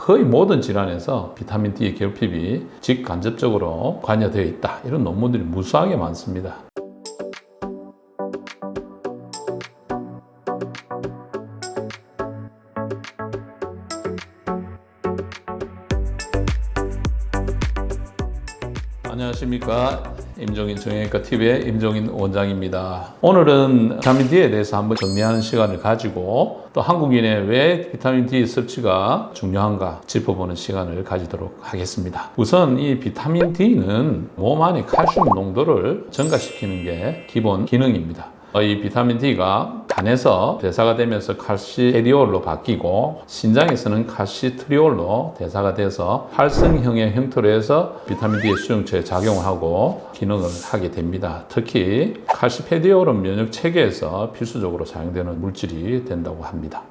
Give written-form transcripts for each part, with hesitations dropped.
거의 모든 질환에서 비타민 D의 결핍이 직간접적으로 관여되어 있다. 이런 논문들이 무수하게 많습니다. 안녕하십니까. 임종인 정형외과 TV의 임종인 원장입니다. 오늘은 비타민 D에 대해서 한번 정리하는 시간을 가지고 또 한국인의 왜 비타민 D 섭취가 중요한가 짚어보는 시간을 가지도록 하겠습니다. 우선 이 비타민 D는 몸 안의 칼슘 농도를 증가시키는 게 기본 기능입니다. 이 비타민 D가 간에서 대사가 되면서 칼시페리올로 바뀌고 신장에서는 칼시트리올로 대사가 돼서 활성형의 형태로 해서 비타민 D의 수용체에 작용을 하고 기능을 하게 됩니다. 특히 칼시페리올은 면역 체계에서 필수적으로 사용되는 물질이 된다고 합니다.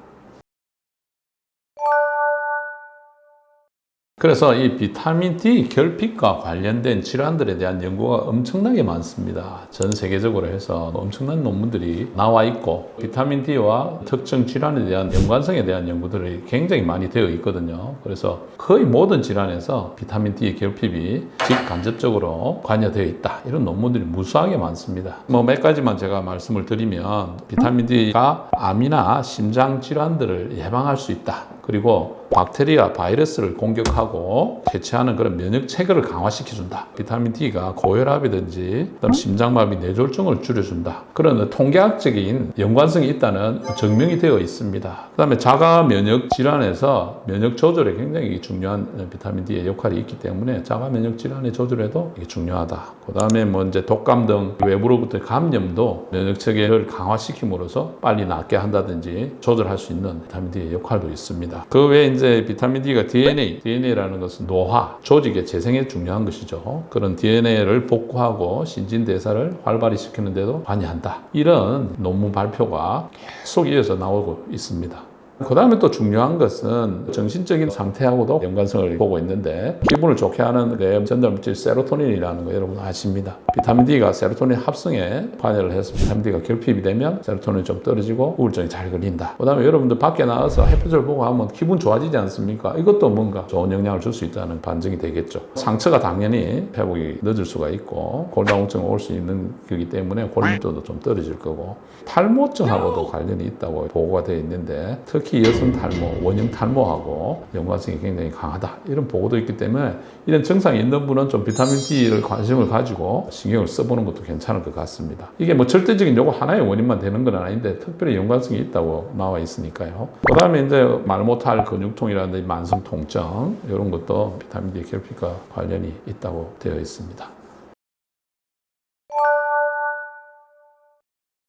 그래서 이 비타민 D 결핍과 관련된 질환들에 대한 연구가 엄청나게 많습니다. 전 세계적으로 해서 엄청난 논문들이 나와 있고 비타민 D와 특정 질환에 대한 연관성에 대한 연구들이 굉장히 많이 되어 있거든요. 그래서 거의 모든 질환에서 비타민 D의 결핍이 직간접적으로 관여되어 있다. 이런 논문들이 무수하게 많습니다. 몇 가지만 제가 말씀을 드리면 비타민 D가 암이나 심장 질환들을 예방할 수 있다. 그리고 박테리아, 바이러스를 공격하고 대체하는 그런 면역 체계를 강화시켜준다. 비타민 D가 고혈압이든지 심장마비, 뇌졸중을 줄여준다. 그런 통계학적인 연관성이 있다는 증명이 되어 있습니다. 그 다음에 자가 면역 질환에서 면역 조절에 굉장히 중요한 비타민 D의 역할이 있기 때문에 자가 면역 질환의 조절에도 이게 중요하다. 그 다음에 이제 독감 등 외부로부터 감염도 면역 체계를 강화시킴으로써 빨리 낫게 한다든지 조절할 수 있는 비타민 D의 역할도 있습니다. 그 외에 이제 비타민 D가 DNA라는 것은 노화, 조직의 재생에 중요한 것이죠. 그런 DNA를 복구하고 신진대사를 활발히 시키는 데도 관여한다. 이런 논문 발표가 계속 이어서 나오고 있습니다. 그 다음에 또 중요한 것은 정신적인 상태하고도 연관성을 보고 있는데 기분을 좋게 하는 게 전달물질 세로토닌이라는 거 여러분 아십니다. 비타민 D가 세로토닌 합성에 관여를 해서 비타민 D가 결핍이 되면 세로토닌이 좀 떨어지고 우울증이 잘 걸린다. 그 다음에 여러분들 밖에 나가서 햇빛을 보고 하면 기분 좋아지지 않습니까? 이것도 뭔가 좋은 영향을 줄 수 있다는 반증이 되겠죠. 상처가 당연히 회복이 늦을 수가 있고 골다공증이 올 수 있는 거기 때문에 골밀도도 좀 떨어질 거고 탈모증하고도 관련이 있다고 보고가 되어 있는데 특히 여성 탈모, 원형 탈모하고 연관성이 굉장히 강하다. 이런 보고도 있기 때문에 이런 증상이 있는 분은 좀 비타민 D를 관심을 가지고 신경을 써보는 것도 괜찮을 것 같습니다. 이게 절대적인 요거 하나의 원인만 되는 건 아닌데 특별히 연관성이 있다고 나와 있으니까요. 그 다음에 이제 말 못할 근육통이라든지 만성 통증 이런 것도 비타민 D 결핍과 관련이 있다고 되어 있습니다.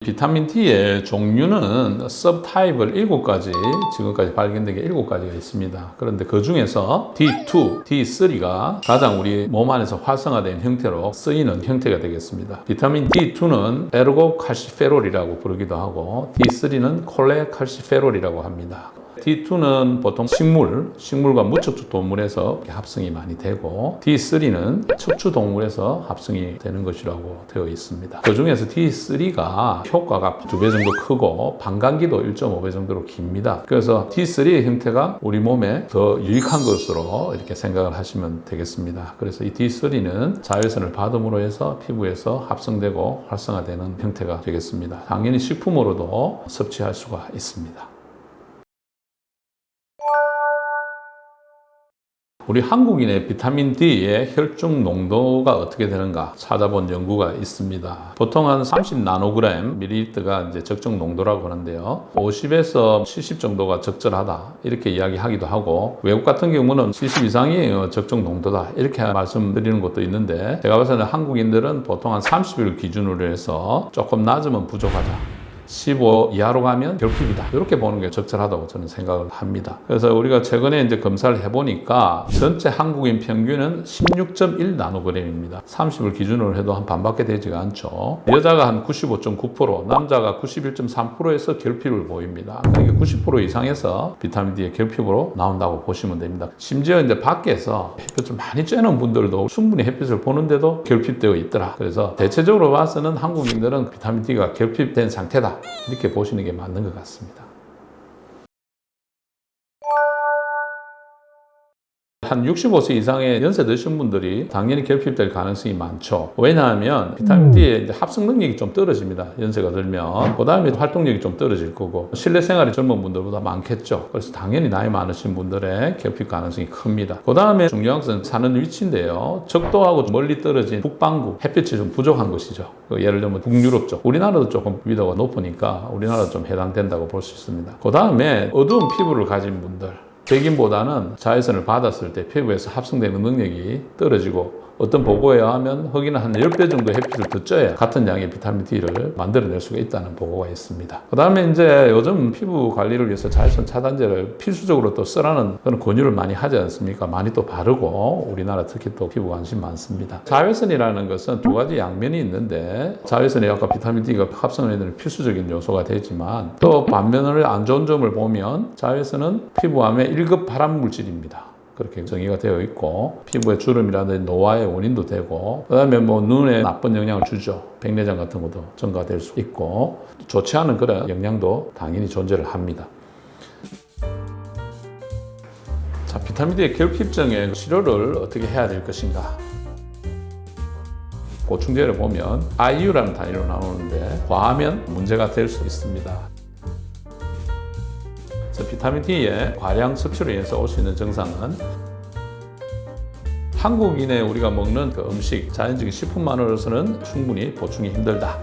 비타민 D의 종류는 서브타입을 7가지, 지금까지 발견된 게 7가지가 있습니다. 그런데 그 중에서 D2, D3가 가장 우리 몸 안에서 활성화된 형태로 쓰이는 형태가 되겠습니다. 비타민 D2는 에르고칼시페롤이라고 부르기도 하고 D3는 콜레칼시페롤이라고 합니다. D2는 보통 식물과 무척추 동물에서 합성이 많이 되고 D3는 척추 동물에서 합성이 되는 것이라고 되어 있습니다. 그 중에서 D3가 효과가 2배 정도 크고 반감기도 1.5배 정도로 깁니다. 그래서 D3의 형태가 우리 몸에 더 유익한 것으로 이렇게 생각을 하시면 되겠습니다. 그래서 이 D3는 자외선을 받음으로 해서 피부에서 합성되고 활성화되는 형태가 되겠습니다. 당연히 식품으로도 섭취할 수가 있습니다. 우리 한국인의 비타민 D의 혈중 농도가 어떻게 되는가 찾아본 연구가 있습니다. 보통 한 30나노그램 ml가 이제 적정 농도라고 하는데요. 50에서 70 정도가 적절하다 이렇게 이야기하기도 하고 외국 같은 경우는 70 이상이 적정 농도다 이렇게 말씀드리는 것도 있는데 제가 봤을 때는 한국인들은 보통 한 30을 기준으로 해서 조금 낮으면 부족하다. 15 이하로 가면 결핍이다. 이렇게 보는 게 적절하다고 저는 생각을 합니다. 그래서 우리가 최근에 이제 검사를 해보니까 전체 한국인 평균은 16.1 나노그램입니다. 30을 기준으로 해도 한 반밖에 되지가 않죠. 여자가 한 95.9%, 남자가 91.3%에서 결핍을 보입니다. 그러니까 90% 이상에서 비타민 D의 결핍으로 나온다고 보시면 됩니다. 심지어 이제 밖에서 햇빛을 많이 쬐는 분들도 충분히 햇빛을 보는데도 결핍되어 있더라. 그래서 대체적으로 봐서는 한국인들은 비타민 D가 결핍된 상태다. 이렇게 보시는 게 맞는 것 같습니다. 한 65세 이상의 연세 드신 분들이 당연히 결핍될 가능성이 많죠. 왜냐하면 비타민 D의 이제 합성 능력이 좀 떨어집니다. 연세가 들면. 그 다음에 활동력이 좀 떨어질 거고 실내 생활이 젊은 분들보다 많겠죠. 그래서 당연히 나이 많으신 분들의 결핍 가능성이 큽니다. 그 다음에 중요한 것은 사는 위치인데요. 적도하고 멀리 떨어진 북반구, 햇빛이 좀 부족한 곳이죠. 예를 들면 북유럽 쪽. 우리나라도 조금 위도가 높으니까 우리나라도 좀 해당된다고 볼 수 있습니다. 그 다음에 어두운 피부를 가진 분들. 백인보다는 자외선을 받았을 때 피부에서 합성되는 능력이 떨어지고 어떤 보고에 의하면 흑인은 한 10배 정도 햇빛을 더 쬐야 같은 양의 비타민 D를 만들어낼 수가 있다는 보고가 있습니다. 그 다음에 이제 요즘 피부 관리를 위해서 자외선 차단제를 필수적으로 또 쓰라는 그런 권유를 많이 하지 않습니까? 많이 또 바르고 우리나라 특히 또 피부 관심 많습니다. 자외선이라는 것은 두 가지 양면이 있는데 자외선이 아까 비타민 D가 합성에 되는 필수적인 요소가 되지만 또 반면을 안 좋은 점을 보면 자외선은 피부암의 1급 발암 물질입니다. 그렇게 정의가 되어 있고 피부의 주름이라든지 노화의 원인도 되고 그다음에 뭐 눈에 나쁜 영향을 주죠. 백내장 같은 것도 증가될 수 있고 좋지 않은 그런 영향도 당연히 존재를 합니다. 자, 비타민 D의 결핍증의 치료를 어떻게 해야 될 것인가? 보충제를 보면 IU라는 단위로 나오는데 과하면 문제가 될 수 있습니다. 비타민 D의 과량 섭취로 인해서 올 수 있는 증상은 한국인의 우리가 먹는 그 음식, 자연적인 식품만으로서는 충분히 보충이 힘들다.